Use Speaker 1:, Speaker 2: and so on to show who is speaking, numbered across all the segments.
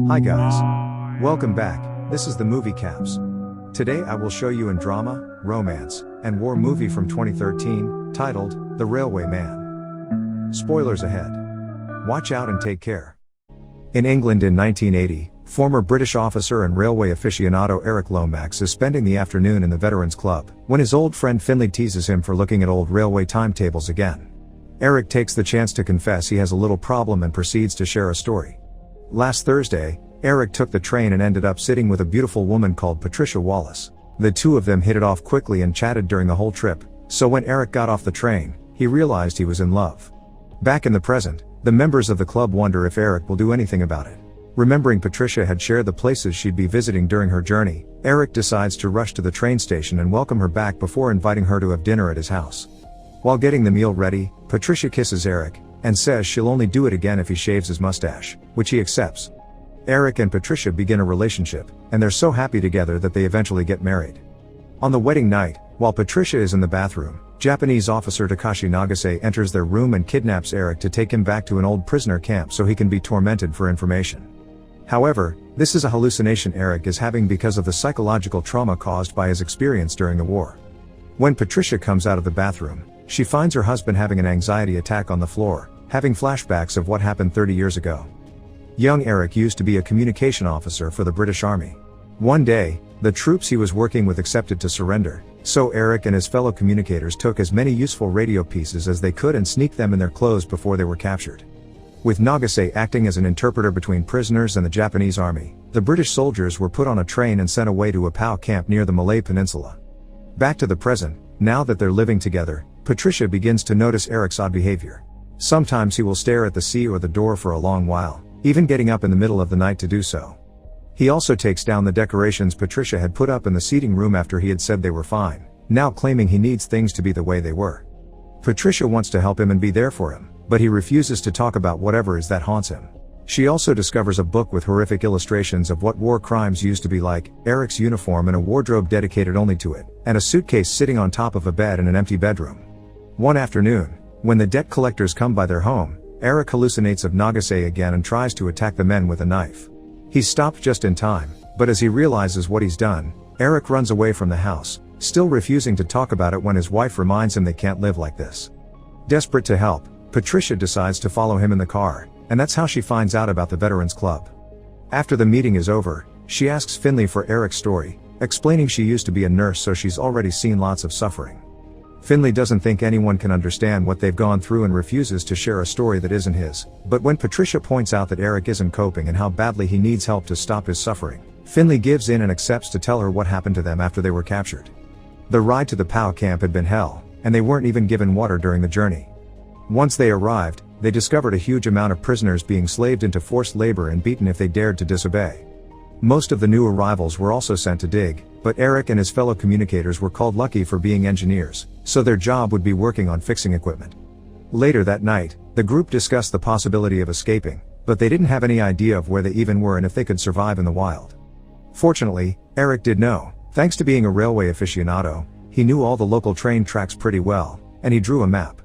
Speaker 1: Hi guys. Welcome back. This is the Movie Caps. Today I will show you a drama, romance, and war movie from 2013, titled, The Railway Man. Spoilers ahead. Watch out and take care. In England in 1980, former British officer and railway aficionado Eric Lomax is spending the afternoon in the Veterans Club, when his old friend Finley teases him for looking at old railway timetables again. Eric takes the chance to confess he has a little problem and proceeds to share a story. Last Thursday, Eric took the train and ended up sitting with a beautiful woman called Patricia Wallace. The two of them hit it off quickly and chatted during the whole trip, so when Eric got off the train, he realized he was in love. Back in the present, the members of the club wonder if Eric will do anything about it. Remembering Patricia had shared the places she'd be visiting during her journey, Eric decides to rush to the train station and welcome her back before inviting her to have dinner at his house. While getting the meal ready, Patricia kisses Eric, and says she'll only do it again if he shaves his mustache, which he accepts. Eric and Patricia begin a relationship, and they're so happy together that they eventually get married. On the wedding night, while Patricia is in the bathroom, Japanese officer Takashi Nagase enters their room and kidnaps Eric to take him back to an old prisoner camp so he can be tormented for information. However, this is a hallucination Eric is having because of the psychological trauma caused by his experience during the war. When Patricia comes out of the bathroom, she finds her husband having an anxiety attack on the floor, having flashbacks of what happened 30 years ago. Young Eric used to be a communication officer for the British Army. One day, the troops he was working with accepted to surrender, so Eric and his fellow communicators took as many useful radio pieces as they could and sneaked them in their clothes before they were captured. With Nagase acting as an interpreter between prisoners and the Japanese army, the British soldiers were put on a train and sent away to a POW camp near the Malay Peninsula. Back to the present, now that they're living together, Patricia begins to notice Eric's odd behavior. Sometimes he will stare at the sea or the door for a long while, even getting up in the middle of the night to do so. He also takes down the decorations Patricia had put up in the seating room after he had said they were fine, now claiming he needs things to be the way they were. Patricia wants to help him and be there for him, but he refuses to talk about whatever is that haunts him. She also discovers a book with horrific illustrations of what war crimes used to be like, Eric's uniform and a wardrobe dedicated only to it, and a suitcase sitting on top of a bed in an empty bedroom. One afternoon, when the debt collectors come by their home, Eric hallucinates of Nagase again and tries to attack the men with a knife. He's stopped just in time, but as he realizes what he's done, Eric runs away from the house, still refusing to talk about it when his wife reminds him they can't live like this. Desperate to help, Patricia decides to follow him in the car, and that's how she finds out about the Veterans Club. After the meeting is over, she asks Finley for Eric's story, explaining she used to be a nurse so she's already seen lots of suffering. Finley doesn't think anyone can understand what they've gone through and refuses to share a story that isn't his, but when Patricia points out that Eric isn't coping and how badly he needs help to stop his suffering, Finley gives in and accepts to tell her what happened to them after they were captured. The ride to the POW camp had been hell, and they weren't even given water during the journey. Once they arrived, they discovered a huge amount of prisoners being slaved into forced labor and beaten if they dared to disobey. Most of the new arrivals were also sent to dig, but Eric and his fellow communicators were called lucky for being engineers, so their job would be working on fixing equipment. Later that night, the group discussed the possibility of escaping, but they didn't have any idea of where they even were and if they could survive in the wild. Fortunately, Eric did know. Thanks to being a railway aficionado, he knew all the local train tracks pretty well, and he drew a map.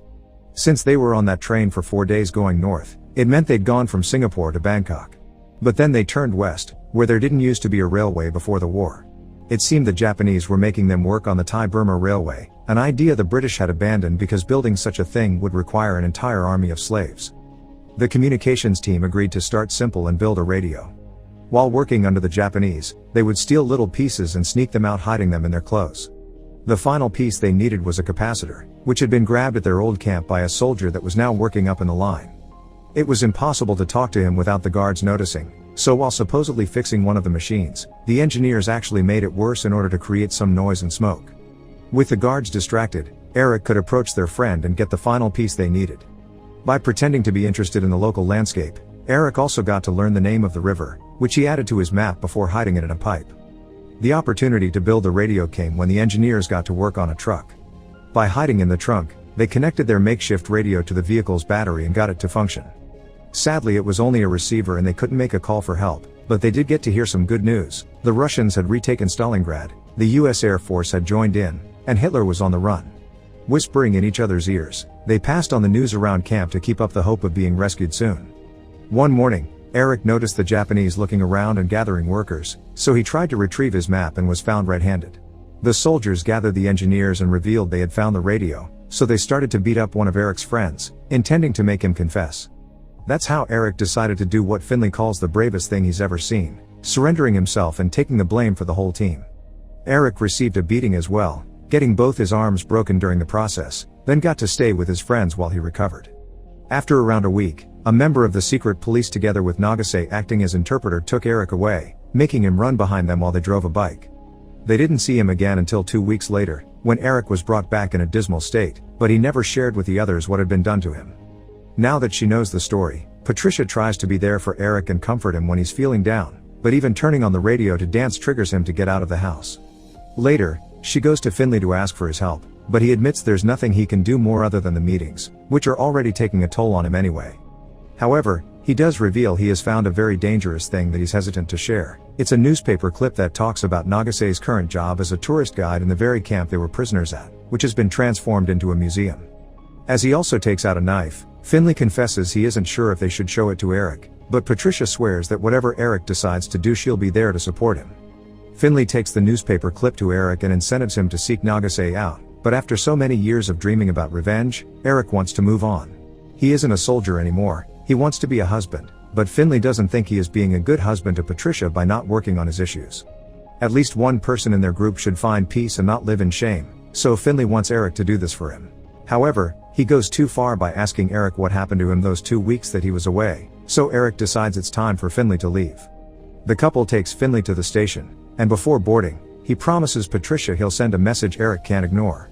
Speaker 1: Since they were on that train for 4 days going north, it meant they'd gone from Singapore to Bangkok. But then they turned west, where there didn't used to be a railway before the war. It seemed the Japanese were making them work on the Thai-Burma Railway, an idea the British had abandoned because building such a thing would require an entire army of slaves. The communications team agreed to start simple and build a radio. While working under the Japanese, they would steal little pieces and sneak them out, hiding them in their clothes. The final piece they needed was a capacitor, which had been grabbed at their old camp by a soldier that was now working up in the line. It was impossible to talk to him without the guards noticing, so while supposedly fixing one of the machines, the engineers actually made it worse in order to create some noise and smoke. With the guards distracted, Eric could approach their friend and get the final piece they needed. By pretending to be interested in the local landscape, Eric also got to learn the name of the river, which he added to his map before hiding it in a pipe. The opportunity to build the radio came when the engineers got to work on a truck. By hiding in the trunk, they connected their makeshift radio to the vehicle's battery and got it to function. Sadly, it was only a receiver and they couldn't make a call for help, but they did get to hear some good news. The Russians had retaken Stalingrad, the US Air Force had joined in, and Hitler was on the run. Whispering in each other's ears, they passed on the news around camp to keep up the hope of being rescued soon. One morning, Eric noticed the Japanese looking around and gathering workers, so he tried to retrieve his map and was found red-handed. The soldiers gathered the engineers and revealed they had found the radio, so they started to beat up one of Eric's friends, intending to make him confess. That's how Eric decided to do what Finley calls the bravest thing he's ever seen, surrendering himself and taking the blame for the whole team. Eric received a beating as well, getting both his arms broken during the process, then got to stay with his friends while he recovered. After around a week, a member of the secret police together with Nagase acting as interpreter took Eric away, making him run behind them while they drove a bike. They didn't see him again until 2 weeks later, when Eric was brought back in a dismal state, but he never shared with the others what had been done to him. Now that she knows the story, Patricia tries to be there for Eric and comfort him when he's feeling down, but even turning on the radio to dance triggers him to get out of the house. Later, she goes to Finley to ask for his help, but he admits there's nothing he can do more other than the meetings, which are already taking a toll on him anyway. However, he does reveal he has found a very dangerous thing that he's hesitant to share. It's a newspaper clip that talks about Nagase's current job as a tourist guide in the very camp they were prisoners at, which has been transformed into a museum. As he also takes out a knife, Finley confesses he isn't sure if they should show it to Eric, but Patricia swears that whatever Eric decides to do she'll be there to support him. Finley takes the newspaper clip to Eric and incentives him to seek Nagase out, but after so many years of dreaming about revenge, Eric wants to move on. He isn't a soldier anymore, he wants to be a husband, but Finley doesn't think he is being a good husband to Patricia by not working on his issues. At least one person in their group should find peace and not live in shame, so Finley wants Eric to do this for him. However, he goes too far by asking Eric what happened to him those 2 weeks that he was away, so Eric decides it's time for Finley to leave. The couple takes Finley to the station, and before boarding, he promises Patricia he'll send a message Eric can't ignore.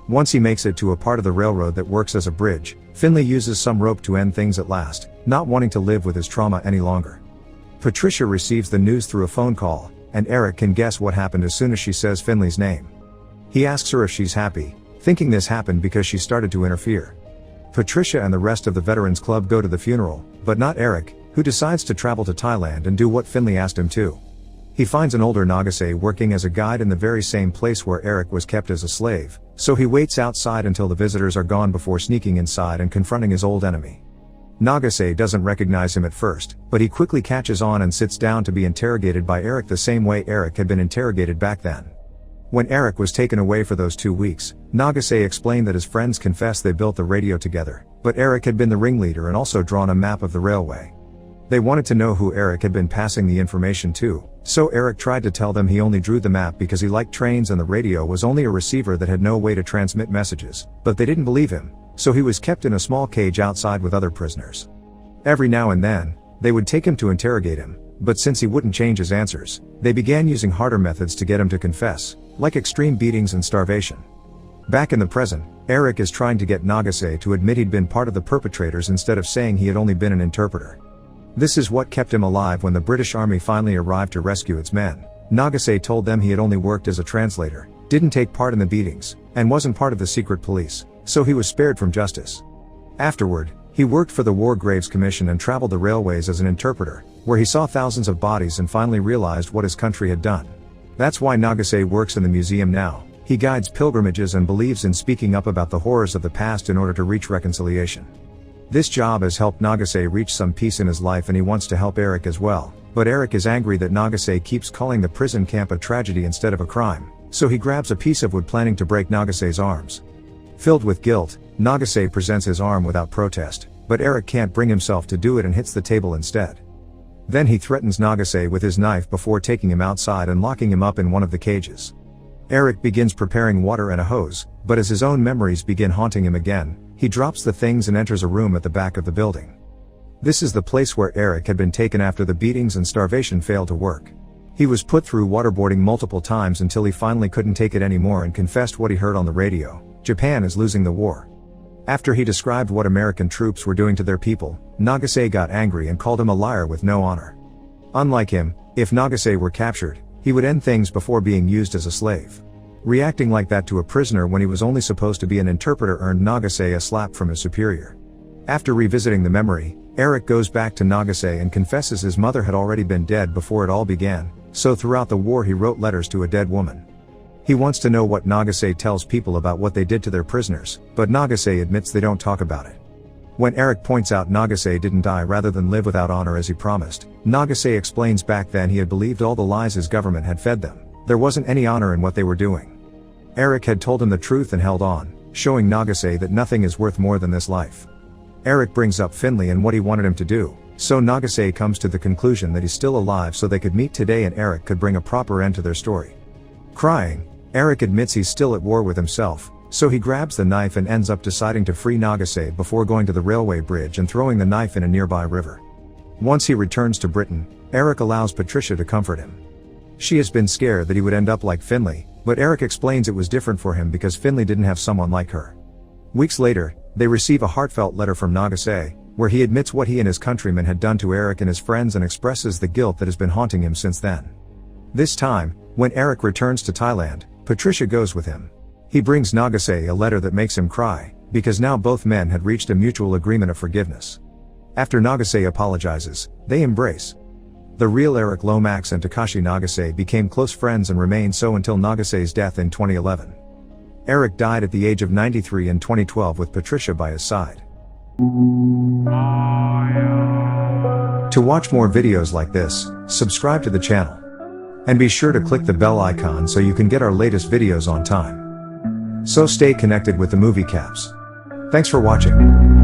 Speaker 1: Once he makes it to a part of the railroad that works as a bridge, Finley uses some rope to end things at last, not wanting to live with his trauma any longer. Patricia receives the news through a phone call, and Eric can guess what happened as soon as she says Finley's name. He asks her if she's happy, thinking this happened because she started to interfere. Patricia and the rest of the Veterans Club go to the funeral, but not Eric, who decides to travel to Thailand and do what Finley asked him to. He finds an older Nagase working as a guide in the very same place where Eric was kept as a slave, so he waits outside until the visitors are gone before sneaking inside and confronting his old enemy. Nagase doesn't recognize him at first, but he quickly catches on and sits down to be interrogated by Eric the same way Eric had been interrogated back then. When Eric was taken away for those 2 weeks, Nagase explained that his friends confessed they built the radio together, but Eric had been the ringleader and also drawn a map of the railway. They wanted to know who Eric had been passing the information to, so Eric tried to tell them he only drew the map because he liked trains and the radio was only a receiver that had no way to transmit messages, but they didn't believe him, so he was kept in a small cage outside with other prisoners. Every now and then, they would take him to interrogate him, but since he wouldn't change his answers, they began using harder methods to get him to confess, like extreme beatings and starvation. Back in the present, Eric is trying to get Nagase to admit he'd been part of the perpetrators instead of saying he had only been an interpreter. This is what kept him alive when the British Army finally arrived to rescue its men. Nagase told them he had only worked as a translator, didn't take part in the beatings, and wasn't part of the secret police, so he was spared from justice. Afterward, he worked for the War Graves Commission and traveled the railways as an interpreter, where he saw thousands of bodies and finally realized what his country had done. That's why Nagase works in the museum now. He guides pilgrimages and believes in speaking up about the horrors of the past in order to reach reconciliation. This job has helped Nagase reach some peace in his life and he wants to help Eric as well, but Eric is angry that Nagase keeps calling the prison camp a tragedy instead of a crime, so he grabs a piece of wood planning to break Nagase's arms. Filled with guilt, Nagase presents his arm without protest, but Eric can't bring himself to do it and hits the table instead. Then he threatens Nagase with his knife before taking him outside and locking him up in one of the cages. Eric begins preparing water and a hose, but as his own memories begin haunting him again, he drops the things and enters a room at the back of the building. This is the place where Eric had been taken after the beatings and starvation failed to work. He was put through waterboarding multiple times until he finally couldn't take it anymore and confessed what he heard on the radio: Japan is losing the war. After he described what American troops were doing to their people, Nagase got angry and called him a liar with no honor. Unlike him, if Nagase were captured, he would end things before being used as a slave. Reacting like that to a prisoner when he was only supposed to be an interpreter earned Nagase a slap from his superior. After revisiting the memory, Eric goes back to Nagase and confesses his mother had already been dead before it all began, so throughout the war he wrote letters to a dead woman. He wants to know what Nagase tells people about what they did to their prisoners, but Nagase admits they don't talk about it. When Eric points out Nagase didn't die rather than live without honor as he promised, Nagase explains back then he had believed all the lies his government had fed them. There wasn't any honor in what they were doing. Eric had told him the truth and held on, showing Nagase that nothing is worth more than this life. Eric brings up Finley and what he wanted him to do, so Nagase comes to the conclusion that he's still alive so they could meet today and Eric could bring a proper end to their story. Crying, Eric admits he's still at war with himself, so he grabs the knife and ends up deciding to free Nagase before going to the railway bridge and throwing the knife in a nearby river. Once he returns to Britain, Eric allows Patricia to comfort him. She has been scared that he would end up like Finley, but Eric explains it was different for him because Finley didn't have someone like her. Weeks later, they receive a heartfelt letter from Nagase, where he admits what he and his countrymen had done to Eric and his friends and expresses the guilt that has been haunting him since then. This time, when Eric returns to Thailand, Patricia goes with him. He brings Nagase a letter that makes him cry, because now both men had reached a mutual agreement of forgiveness. After Nagase apologizes, they embrace. The real Eric Lomax and Takashi Nagase became close friends and remained so until Nagase's death in 2011. Eric died at the age of 93 in 2012 with Patricia by his side. To watch more videos like this, subscribe to the channel. And be sure to click the bell icon so you can get our latest videos on time. So stay connected with the movie caps. Thanks for watching.